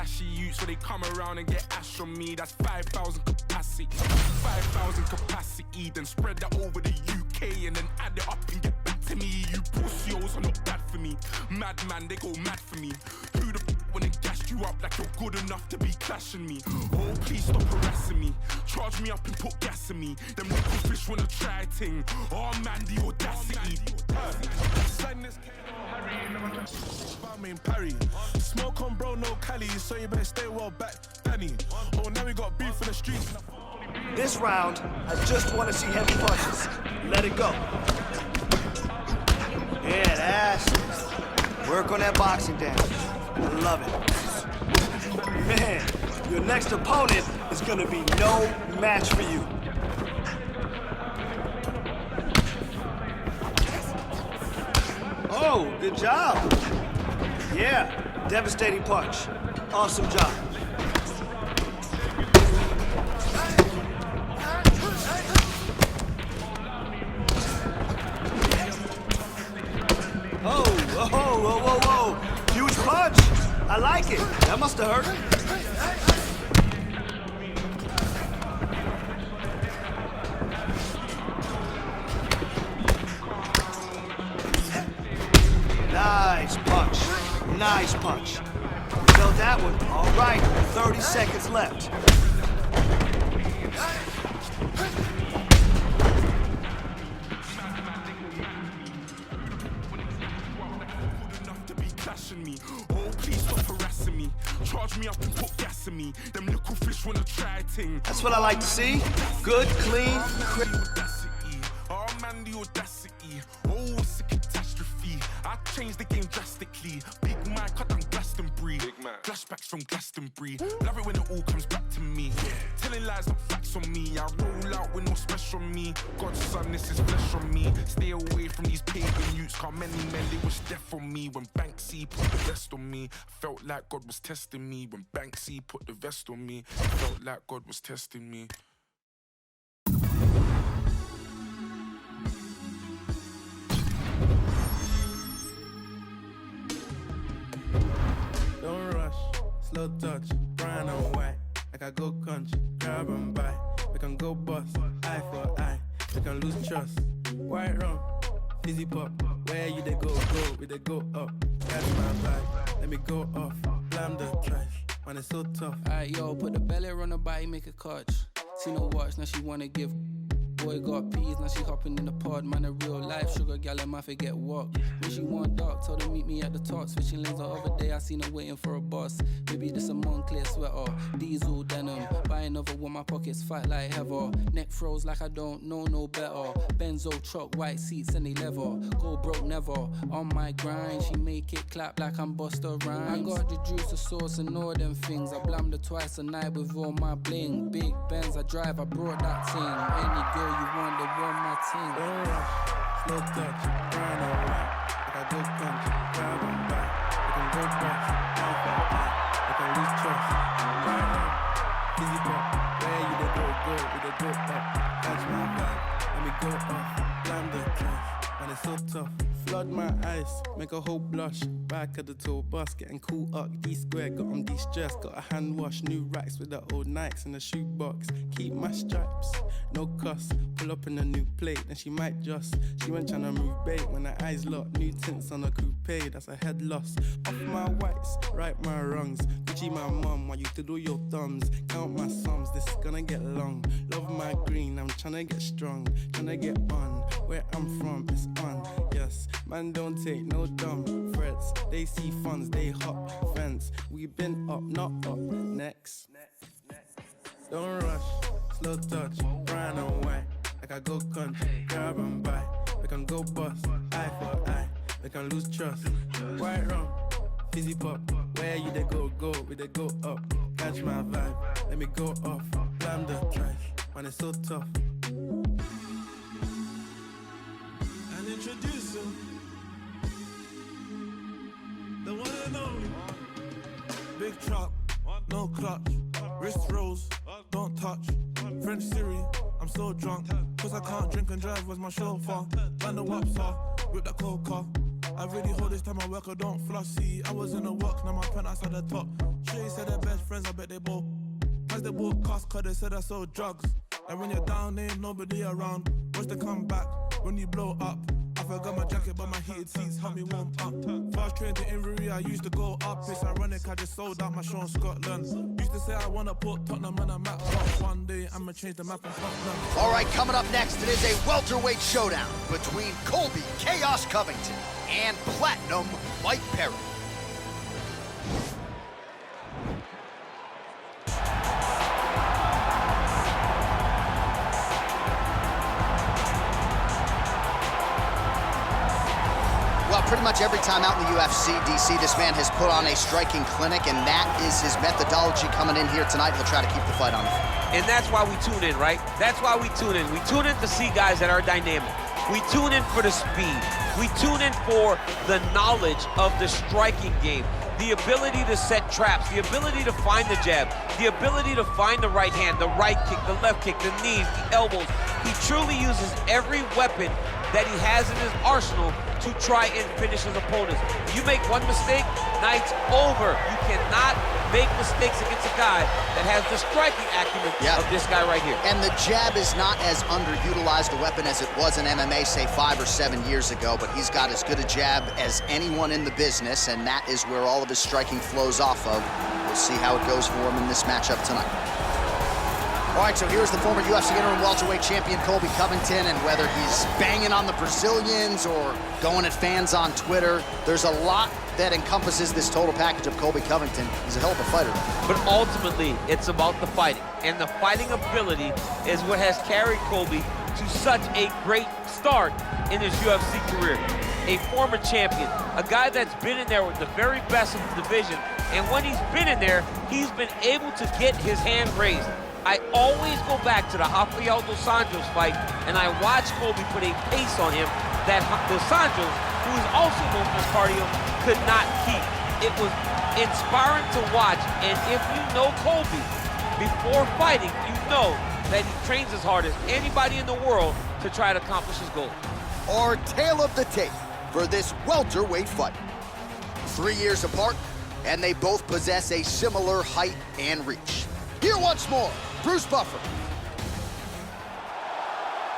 flashy youths, so they come around and get ash from me. That's 5,000 capacity. 5,000 capacity, then spread that over the UK and then add it up and get back to me. You pussios are not bad for me. Madman, they go mad for me. Who the when they gassed you up like you're good enough to be clashing me? Oh, please stop harassing me. Charge me up and put gas in me. Them little fish wanna try a thing. Oh man, the audacity. Sign this Harry, Parry. Smoke on bro, no Cali, so you better stay well back, Danny. Oh, now we got beef in the streets. This round, I just want to see heavy punches. Let it go. Yeah, that's it. Work on that boxing damage. I love it. Man, your next opponent is gonna be no match for you. Oh, good job. Yeah, devastating punch. Awesome job. Oh, whoa, whoa, whoa, whoa. Huge punch. I like it. That must have hurt. Nice punch. Nice punch. Felt that one. All right, 30 seconds left. Me. Oh, please stop harassing me. Charge me up and put gas in me. Them little fish wanna try a thing. That's what I like to see. Good, clean, Oh man, the audacity. Oh, it's a catastrophe. I changed the game drastically. Big Mike, cut down Glastonbury. Flashbacks from Glastonbury. Love it when it all comes back to me. Telling lies, not facts on me. I roll out with no special on me. God's son, this is flesh on me. Stay away from these pagan youths. Cause many men, they wish death on me. When Banksy put the vest on me, I felt like God was testing me. When Banksy put the vest on me, I felt like God was testing me. Don't rush, slow touch, brown and white. Like I go country, grab and buy. We can go bust, eye for eye. We can lose trust. White rum, fizzy pop. Where you they go, we they go up. That's my vibe. Let me go off, blam the trash. Man, it's so tough. Alright, yo, put the belly on the body, make a catch. See no watch, now she wanna give. Boy got peas, now she hopping in the pod. Man, a real life sugar gal, and my forget what. When she want dark, told her meet me at the top. Switching lanes the other day, I seen her waiting for a bus. Maybe this a Moncler sweater, diesel denim. Buy another one, my pockets fat like heather. Neck froze like I don't know no better. Benzo truck, white seats and they leather. Go broke never, on my grind. She make it clap like I'm Busta Rhymes. I got the juice, the sauce and all them things. I blammed her twice a night with all my bling. Big Benz I drive, I brought that thing. Any girl you want, they want my team. Don't rush, slow touch, brown and white. Like I go country, grab and buy. We can go bust, eye for eye. We can lose trust. Right on, fizzy pop. Where you they go, we they go up. Catch my vibe, let me go off. Blam the trash, man it's so tough. Flood my eyes, make a whole blush. Back of the tour bus, getting cool up. D-square, got on de-stress. Got a hand wash, new racks with the old Nikes in the shoebox. Keep my stripes, no cuss. Pull up in a new plate, then she might just. She went tryna move bait when her eyes locked. New tints on a coupe, that's a head loss. Off my whites, right my wrongs. Gucci my mum, while you to do your thumbs. Count my sums, this is gonna get long. Love my green, I'm tryna get strong. Tryna get on, where I'm from, it's on. Yes, man don't take no dumb threats. They see funds, they hop fence. We been up, not up. Next. Don't rush, slow touch, brown and white. Like I go country, grab and buy. We can go bust, eye for eye. We can lose trust. White rum, fizzy pop. Where you they go, we they go up. Catch my vibe, let me go off. Blam the trash, man it's so tough. And introducing the one and only big truck, no clutch, wrist rolls, don't touch. French Siri, I'm so drunk, cause I can't drink and drive, where's my chauffeur? Man the wapsa, with that coca. I really hold this time I work, I don't floss. See, I was in the work, now my pen outside the top. Shay said that friends, I bet they both. As they walk past, cause they said I sold drugs. And when you're down, ain't nobody around. Watch the comeback when you blow up. I forgot my jacket, but my heated seats help me warm up. Fast train to Inverie, I used to go up. It's ironic, I just sold out my show in Scotland. Used to say I wanna put Tottenham on a map, but one day I'ma change the map in Tottenham. All right, coming up next, it is a welterweight showdown between Colby Chaos Covington and Platinum Mike Perry. Well, pretty much every time out in the UFC, DC, this man has put on a striking clinic, and that is his methodology coming in here tonight. He'll try to keep the fight on the field. And that's why we tune in, right? That's why we tune in. We tune in to see guys that are dynamic. We tune in for the speed. We tune in for the knowledge of the striking game, the ability to set traps, the ability to find the jab, the ability to find the right hand, the right kick, the left kick, the knees, the elbows. He truly uses every weapon that he has in his arsenal to try and finish his opponents. You make one mistake, night's over. You cannot make mistakes against a guy that has the striking acumen of this guy right here. And the jab is not as underutilized a weapon as it was in MMA, say 5 or 7 years ago, but he's got as good a jab as anyone in the business, and that is where all of his striking flows off of. We'll see how it goes for him in this matchup tonight. All right, so here's the former UFC interim welterweight champion, Colby Covington, and whether he's banging on the Brazilians or going at fans on Twitter, there's a lot that encompasses this total package of Colby Covington. He's a hell of a fighter. But ultimately, it's about the fighting. And the fighting ability is what has carried Colby to such a great start in his UFC career. A former champion, a guy that's been in there with the very best of the division, and when he's been in there, he's been able to get his hand raised. I always go back to the Rafael dos Anjos fight, and I watch Colby put a pace on him that dos Anjos, who is also known for his cardio, could not keep. It was inspiring to watch, and if you know Colby before fighting, you know that he trains as hard as anybody in the world to try to accomplish his goal. Our tale of the tape for this welterweight fight. 3 years apart, and they both possess a similar height and reach. Here once more, Bruce Buffer.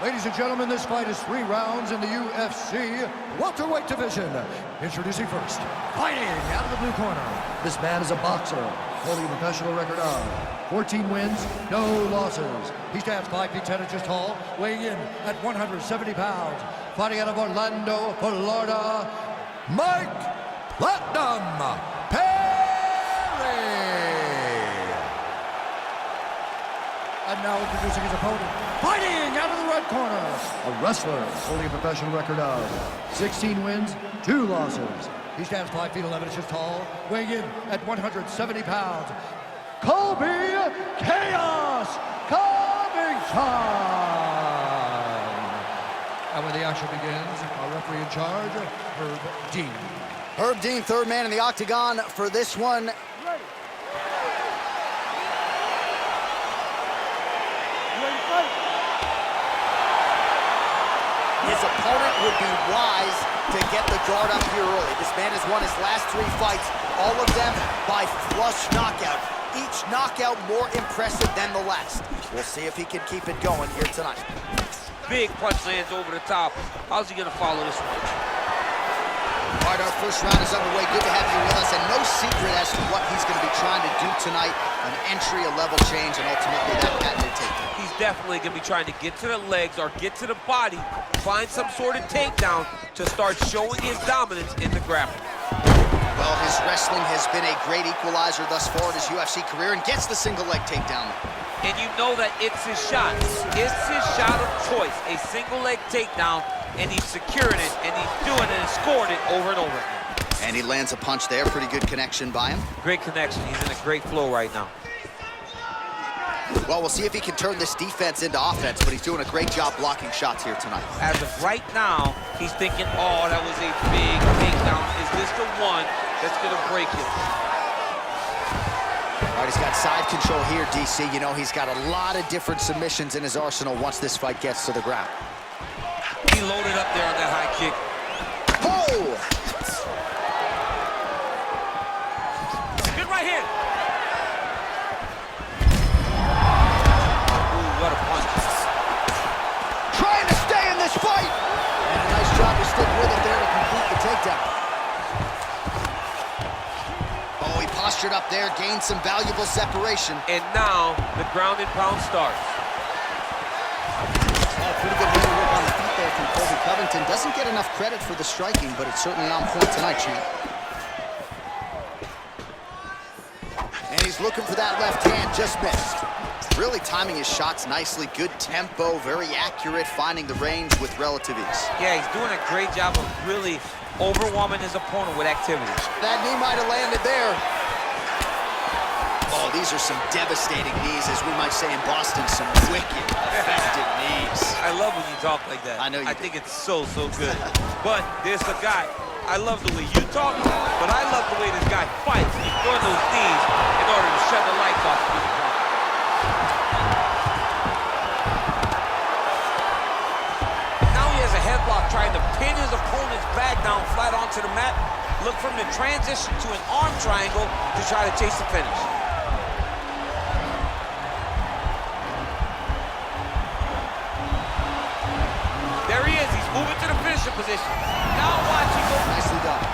Ladies and gentlemen, this fight is 3 rounds in the UFC welterweight division. Introducing first, fighting out of the blue corner. This man is a boxer, holding a professional record of 14 wins, no losses. He stands 5 feet 10 inches tall, weighing in at 170 pounds. Fighting out of Orlando, Florida, Mike Platinum Perry. And now introducing his opponent, fighting out of the red corner, a wrestler holding a professional record of 16 wins, 2 losses. He stands 5 feet 11 inches tall, weighing in at 170 pounds. Colby Chaos Covington. And when the action begins, our referee in charge, Herb Dean. Herb Dean, third man in the octagon for this one. Ready. His opponent would be wise to get the guard up here early. This man has won his last 3 fights, all of them by flush knockout. Each knockout more impressive than the last. We'll see if he can keep it going here tonight. Big punch lands over the top. How's he gonna follow this one? All right, our first round is underway. Good to have you with us, and no secret as to what he's gonna be trying to do tonight. An entry, a level change, and ultimately that patented takedown. He's definitely gonna be trying to get to the legs or get to the body, find some sort of takedown to start showing his dominance in the grappling. Well, his wrestling has been a great equalizer thus far in his UFC career, and gets the single leg takedown. And you know that it's his shot. It's his shot of choice, a single leg takedown, and he's securing it, and he's doing it and scoring it over and over again. And he lands a punch there. Pretty good connection by him. Great connection. He's in a great flow right now. Well, we'll see if he can turn this defense into offense, but he's doing a great job blocking shots here tonight. As of right now, he's thinking, oh, that was a big takedown. Is this the one that's going to break him? All right, he's got side control here, DC. You know, he's got a lot of different submissions in his arsenal once this fight gets to the ground. He loaded up there on that high kick. Oh! Good right hand. Postured up there, gained some valuable separation. And now the ground and pound starts. Oh, pretty good hand work on the feet there from Colby Covington. Doesn't get enough credit for the striking, but it's certainly on point tonight, champ. And he's looking for that left hand, just missed. Really timing his shots nicely. Good tempo, very accurate, finding the range with relative ease. Yeah, he's doing a great job of really overwhelming his opponent with activity. That knee might have landed there. Oh, these are some devastating knees, as we might say in Boston, some wicked, effective knees. I love when you talk like that. I know you do. I think it's so good. But there's a guy, I love the way you talk, but I love the way this guy fights. He's throwing those knees in order to shut the lights off. Now he has a headlock trying to pin his opponent's back down flat onto the mat. Look for him to transition to an arm triangle to try to chase the finish. There he is, he's moving to the finisher position. Now watch him go. Nicely done.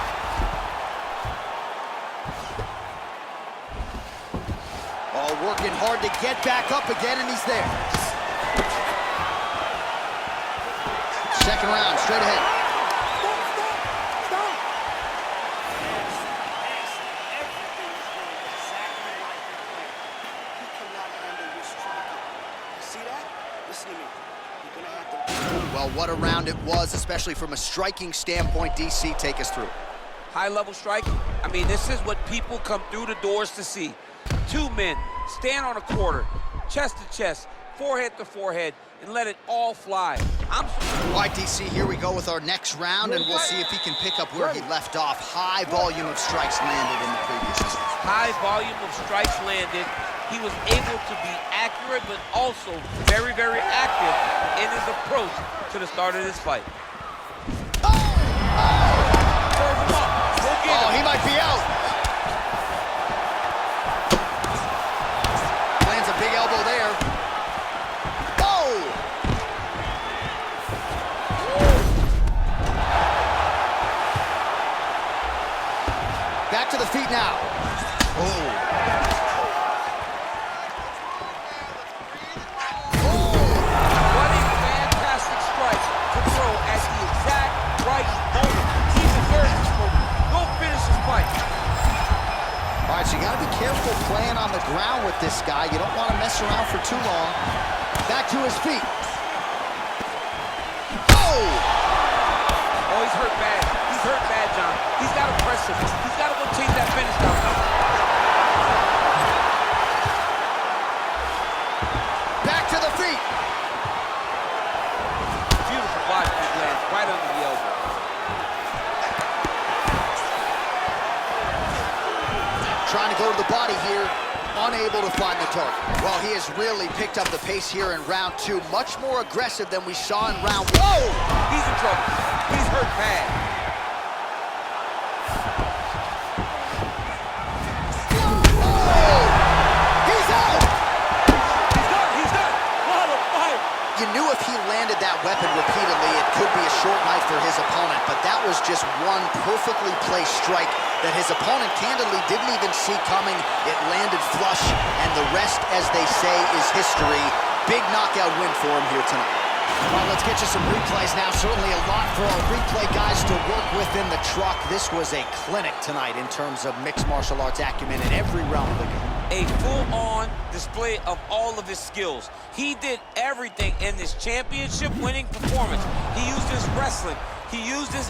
Oh, working hard to get back up again, and he's there. Second round, straight ahead. Well, what a round it was, especially from a striking standpoint. DC, take us through. High-level striking. I mean, this is what people come through the doors to see. Two men stand on a quarter, chest to chest, forehead to forehead, and let it all fly. All right, DC, here we go with our next round, and we'll see if he can pick up where he left off. High volume of strikes landed in the previous round. High volume of strikes landed. He was able to be accurate, but also very, very active in his approach to the start of this fight. Oh, Serve him up. Go get him. he might be out. Lands a big elbow there. Oh! Back to the feet now. Oh. So you gotta be careful playing on the ground with this guy. You don't want to mess around for too long. Back to his feet. Oh! Oh, he's hurt bad. He's hurt bad, John. He's got to press him. He's got to go chase that finish down. Back to the feet. Beautiful body kick lands right under the elbow. Trying to go to the body here, unable to find the target. Well, he has really picked up the pace here in round two. Much more aggressive than we saw in round one. Whoa! He's in trouble. He's hurt bad. Oh! He's out! He's done! What a fight! You knew if he landed that weapon repeatedly, it could be a short night for his opponent, but that was just one perfectly placed strike that his opponent candidly didn't even see coming. It landed flush, and the rest, as they say, is history. Big knockout win for him here tonight. All right, let's get you some replays now. Certainly a lot for our replay guys to work with in the truck. This was a clinic tonight in terms of mixed martial arts acumen in every realm of the game. A full-on display of all of his skills. He did everything in this championship-winning performance. He used his wrestling. He used his